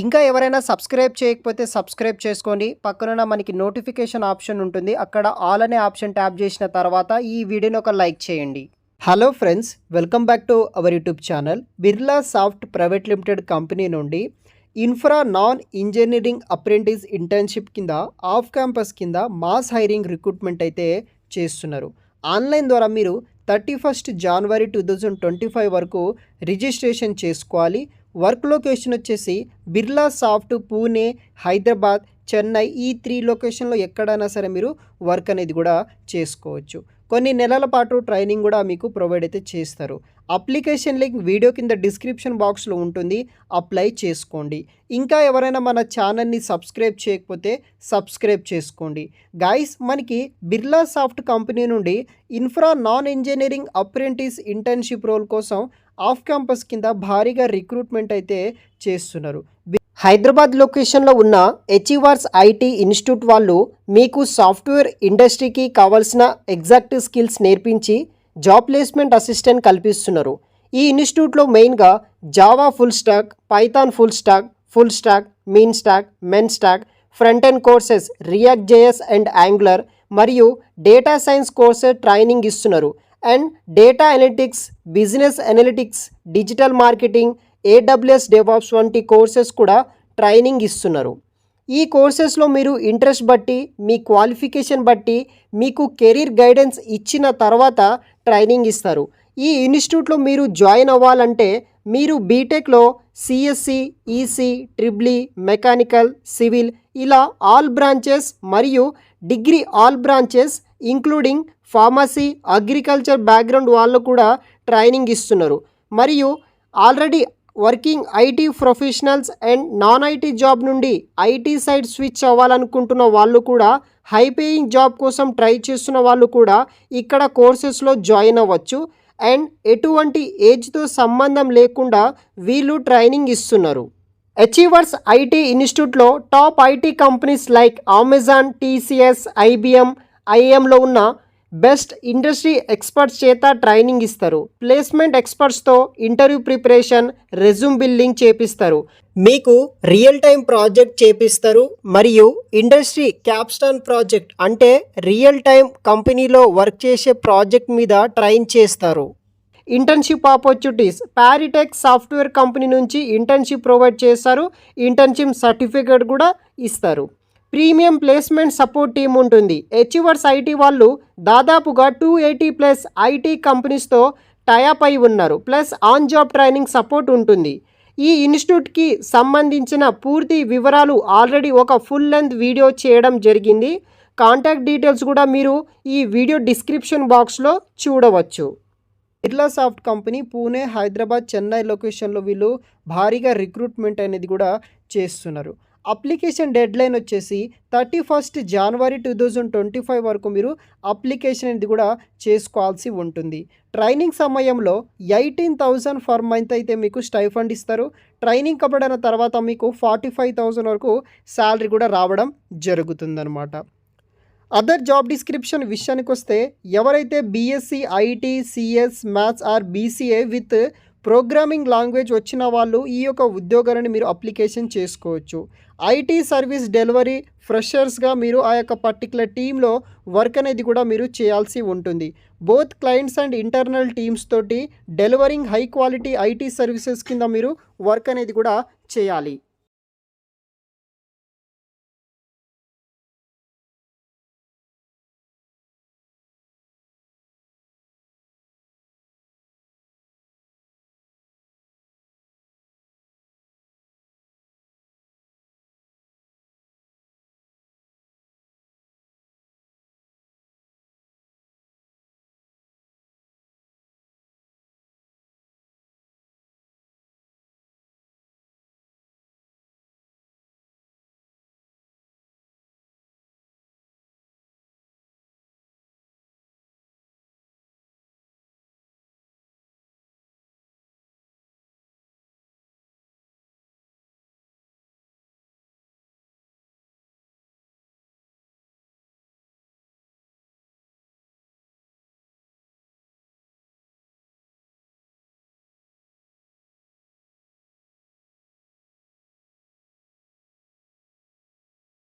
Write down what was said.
ఇంకా ఎవరైనా సబ్స్క్రైబ్ చేయకపోతే సబ్స్క్రైబ్ చేసుకోండి. పక్కనున్న మనకి నోటిఫికేషన్ ఆప్షన్ ఉంటుంది. అక్కడ ఆల్ అనే ఆప్షన్ ట్యాప్ చేసిన తర్వాత ఈ వీడియోని ఒక లైక్ చేయండి. Hello friends, welcome back to our YouTube channel. Birlasoft private limited company నుండి infra non engineering apprentice internship కింద ఆఫ్ క్యాంపస్ కింద మాస్ హైరింగ్ రిక్రూట్మెంట్ అయితే చేస్తున్నారు. ఆన్లైన్ ద్వారా మీరు 31 జనవరి 2025 వరకు రిజిస్ట్రేషన్ చేసుకోవాలి. వర్క్ లొకేషన్ వచ్చేసి బిర్లా సాఫ్ట్ పూణే, హైదరాబాద్, చెన్నై ఈ 3 లొకేషన్లో ఎక్కడైనా సరే మీరు వర్క్ అనేది కూడా చేసుకోవచ్చు. కొన్ని నెలల పాటు ట్రైనింగ్ కూడా మీకు ప్రొవైడ్ అయితే చేస్తారు. అప్లికేషన్ లింక్ వీడియో కింద డిస్క్రిప్షన్ బాక్స్లో ఉంటుంది, అప్లై చేసుకోండి. ఇంకా ఎవరైనా మన ఛానల్ని సబ్స్క్రైబ్ చేయకపోతే సబ్స్క్రైబ్ చేసుకోండి. గైస్, మనకి బిర్లా సాఫ్ట్ కంపెనీ నుండి infra non engineering apprentice internship role కోసం ఆఫ్ క్యాంపస్ కింద భారీగా రిక్రూట్మెంట్ అయితే చేస్తున్నారు. హైదరాబాద్ లొకేషన్లో ఉన్న అచీవర్స్ ఐటీ ఇన్స్టిట్యూట్ వాళ్ళు మీకు సాఫ్ట్వేర్ ఇండస్ట్రీకి కావాల్సిన ఎగ్జాక్ట్ స్కిల్స్ నేర్పించి జాబ్ ప్లేస్మెంట్ అసిస్టెంట్ కల్పిస్తున్నారు. ఈ ఇన్స్టిట్యూట్లో మెయిన్గా Java full stock, Python full stock, mean stock, men stock, front end courses, react JS and angular మరియు డేటా సైన్స్ కోర్సెస్ ట్రైనింగ్ ఇస్తున్నారు. And data analytics, business analytics, digital marketing, AWS DevOps వంటి courses కూడా training ఇస్తున్నారు. ఈ కోర్సెస్లో మీరు interest బట్టి, మీ qualification బట్టి మీకు కెరీర్ గైడెన్స్ ఇచ్చిన తర్వాత ట్రైనింగ్ ఇస్తారు. ఈ ఇన్స్టిట్యూట్లో మీరు జాయిన్ అవ్వాలంటే మీరు బీటెక్లో CSC, EC, triple E, mechanical, civil ఇలా ఆల్ బ్రాంచెస్ మరియు degree all branches including pharmacy, agriculture background వాళ్ళు కూడా ట్రైనింగ్ ఇస్తున్నారు. మరియు already working IT professionals and non IT job నుండి ఐటీ సైడ్ స్విచ్ అవ్వాలనుకుంటున్న వాళ్ళు కూడా, హై పేయింగ్ జాబ్ కోసం ట్రై చేస్తున్న వాళ్ళు కూడా ఇక్కడ కోర్సెస్లో జాయిన్ అవ్వచ్చు. అండ్ ఎటువంటి ఏజ్తో సంబంధం లేకుండా వీళ్ళు ట్రైనింగ్ ఇస్తున్నారు. అచీవర్స్ ఐటీ ఇన్స్టిట్యూట్లో top IT companies like Amazon, TCS, IBM, IIMలో ఉన్న బెస్ట్ ఇండస్ట్రీ ఎక్స్పర్ట్స్ చేత ట్రైనింగ్ ఇస్తారు. ప్లేస్మెంట్ ఎక్స్పర్ట్స్తో ఇంటర్వ్యూ ప్రిపరేషన్, రెజ్యూమ్ బిల్డింగ్ చేపిస్తారు. మీకు రియల్ టైం ప్రాజెక్ట్ చేపిస్తారు మరియు ఇండస్ట్రీ క్యాప్స్టోన్ ప్రాజెక్ట్ అంటే రియల్ టైం కంపెనీలో వర్క్ చేసే ప్రాజెక్ట్ మీద ట్రైన్ చేస్తారు. ఇంటర్న్షిప్ ఆపర్చునిటీస్, పారిటెక్ సాఫ్ట్వేర్ కంపెనీ నుంచి ఇంటర్న్షిప్ ప్రొవైడ్ చేస్తారు. ఇంటర్న్షిప్ సర్టిఫికేట్ కూడా ఇస్తారు. ప్రీమియం ప్లేస్మెంట్ సపోర్ట్ టీమ్ ఉంటుంది. అచీవర్స్ ఐటీ వాళ్ళు దాదాపుగా 280+ ఐటీ కంపెనీస్తో టైఅప్ అయి ఉన్నారు. Plus on job training support ఉంటుంది. ఈ ఇన్స్టిట్యూట్కి సంబంధించిన పూర్తి వివరాలు ఆల్రెడీ ఒక ఫుల్ లెంత్ వీడియో చేయడం జరిగింది. కాంటాక్ట్ డీటెయిల్స్ కూడా మీరు ఈ వీడియో డిస్క్రిప్షన్ బాక్స్లో చూడవచ్చు. బిర్లా సాఫ్ట్ కంపెనీ పూణే, హైదరాబాద్, చెన్నై లొకేషన్లో వీళ్ళు భారీగా రిక్రూట్మెంట్ అనేది కూడా చేస్తున్నారు. అప్లికేషన్ డెడ్ లైన్ వచ్చేసి 31 జనవరి 2025 వరకు మీరు అప్లికేషన్ అనేది కూడా చేసుకోవాల్సి ఉంటుంది. ట్రైనింగ్ సమయంలో 18,000 ఫర్ మంత్ అయితే మీకు స్టైఫండ్ ఇస్తారు. ట్రైనింగ్ కంప్లీట్ అయిన తర్వాత మీకు 45,000 వరకు శాలరీ కూడా రావడం జరుగుతుందన్నమాట. అదర్ జాబ్ డిస్క్రిప్షన్ విషయానికి వస్తే, ఎవరైతే BSc IT, CS, maths or BCA with programming language వచ్చిన వాళ్ళు ఈ యొక్క ఉద్యోగాలను మీరు అప్లికేషన్ చేసుకోవచ్చు. IT సర్వీస్ డెలివరీ ఫ్రెషర్స్గా మీరు ఆ యొక్క పర్టికులర్ టీంలో వర్క్ అనేది కూడా మీరు చేయాల్సి ఉంటుంది. Both clients and internal teams తోటి delivering high quality IT services కింద మీరు వర్క్ అనేది కూడా చేయాలి.